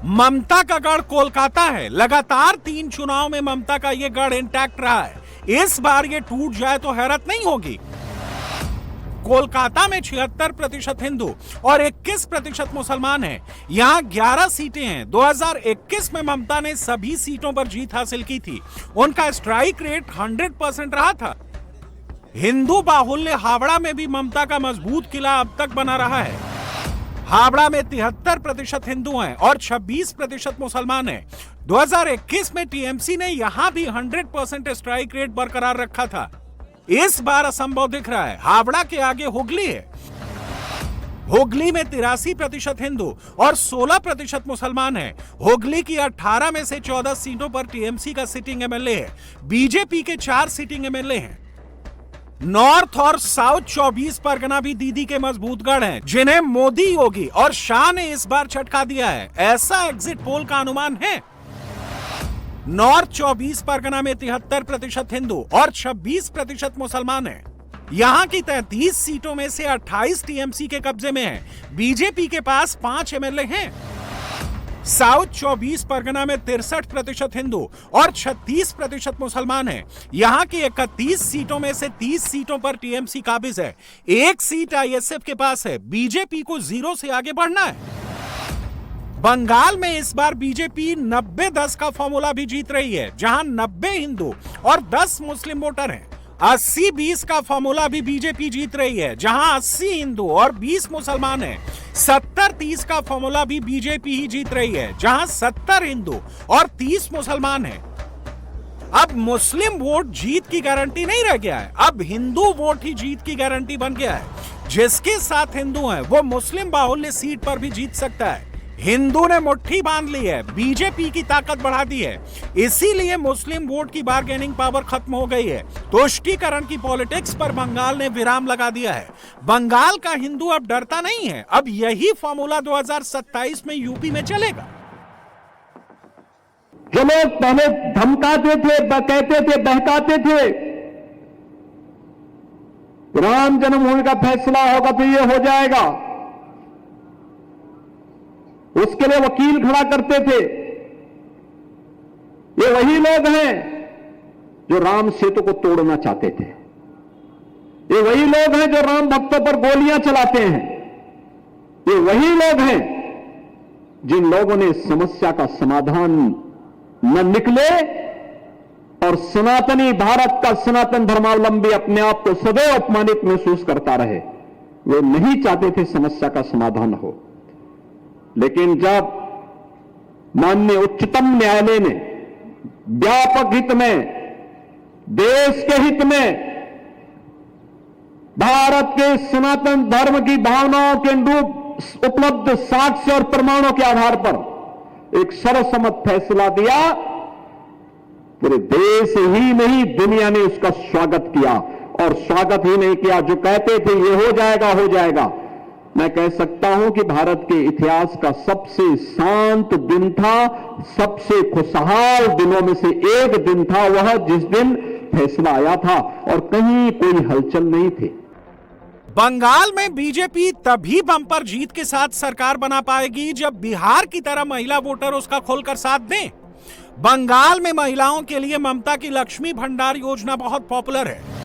ममता का गढ़ कोलकाता है। लगातार 3 चुनाव में ममता का यह गढ़ इंटैक्ट रहा है। इस बार ये टूट जाए तो हैरत नहीं होगी। कोलकाता में 76% हिंदू और 21% मुसलमान हैं। यहां 11 सीटें हैं। 2021 में ममता ने सभी सीटों पर जीत हासिल की थी। उनका स्ट्राइक रेट 100% रहा था। हिंदू बाहुल्य हावड़ा में भी ममता का मजबूत किला अब तक बना रहा है। हावड़ा में 73% हिंदू हैं और 26% मुसलमान हैं। 2021 में टीएमसी ने यहां भी 100% स्ट्राइक रेट बरकरार रखा था। इस बार असंभव दिख रहा है। हावड़ा के आगे हुगली है। हुगली में 83% हिंदू और 16% मुसलमान हैं। हुगली की 18 में से 14 सीटों पर टीएमसी का सिटिंग एमएलए है। बीजेपी के 4 सिटिंग एमएलए हैं। नॉर्थ और साउथ 24 परगना भी दीदी के मजबूत गढ़ हैं, जिन्हें मोदी, योगी और शाह ने इस बार छटका दिया है। ऐसा एग्जिट पोल का अनुमान है। नॉर्थ 24 परगना में 73% हिंदू और 26% मुसलमान हैं। यहां की 33 सीटों में से 28 टीएमसी के कब्जे में हैं। बीजेपी के पास 5 एमएलए हैं। साउथ 24 परगना में 63% हिंदू और 36% मुसलमान हैं। यहां की 31 सीटों में से 30 सीटों पर टीएमसी काबिज है। 1 सीट आईएसएफ के पास है। बीजेपी को 0 से आगे बढ़ना है। बंगाल में इस बार बीजेपी 90-10 का फॉर्मूला भी जीत रही है, जहां 90 हिंदू और 10 मुस्लिम वोटर हैं। 80-20 का फॉर्मूला भी बीजेपी जीत रही है, जहां 80 हिंदू और 20 मुसलमान हैं। 70-30 का फॉर्मूला भी बीजेपी ही जीत रही है, जहां 70 हिंदू और 30 मुसलमान हैं। अब मुस्लिम वोट जीत की गारंटी नहीं रह गया है। अब हिंदू वोट ही जीत की गारंटी बन गया है। जिसके साथ हिंदू हैं, वो मुस्लिम बाहुल्य सीट पर भी जीत सकता है। हिंदू ने मुट्ठी बांध ली है, बीजेपी की ताकत बढ़ा दी है। इसीलिए मुस्लिम वोट की बार्गेनिंग पावर खत्म हो गई है। तुष्टीकरण की पॉलिटिक्स पर बंगाल ने विराम लगा दिया है। बंगाल का हिंदू अब डरता नहीं है। अब यही फॉर्मूला 2027 में यूपी में चलेगा। जो लोग पहले धमकाते थे, कहते थे, बहकाते थे, राम जन्मभूमि का फैसला होगा तो ये हो जाएगा, उसके लिए वकील खड़ा करते थे, ये वही लोग हैं जो राम सेतु को तोड़ना चाहते थे। ये वही लोग हैं जो राम भक्तों पर गोलियां चलाते हैं। ये वही लोग हैं जिन लोगों ने समस्या का समाधान न निकले और सनातनी भारत का सनातन धर्मावलंबी अपने आप को सदैव अपमानित महसूस करता रहे। वे नहीं चाहते थे समस्या का समाधान हो। लेकिन जब माननीय उच्चतम न्यायालय ने व्यापक हित में, देश के हित में, भारत के सनातन धर्म की भावनाओं के अनुरूप उपलब्ध साक्ष्य और प्रमाणों के आधार पर एक सर्वसम्मत फैसला दिया, पूरे देश ही नहीं दुनिया ने उसका स्वागत किया। और स्वागत ही नहीं किया, जो कहते थे ये हो जाएगा, हो जाएगा, मैं कह सकता हूं कि भारत के इतिहास का सबसे शांत दिन था, सबसे खुशहाल दिनों में से एक दिन था वह, जिस दिन फैसला आया था और कहीं कोई हलचल नहीं थी। बंगाल में बीजेपी तभी बम्पर जीत के साथ सरकार बना पाएगी जब बिहार की तरह महिला वोटर उसका खोलकर साथ दें। बंगाल में महिलाओं के लिए ममता की लक्ष्मी भंडार योजना बहुत पॉपुलर है।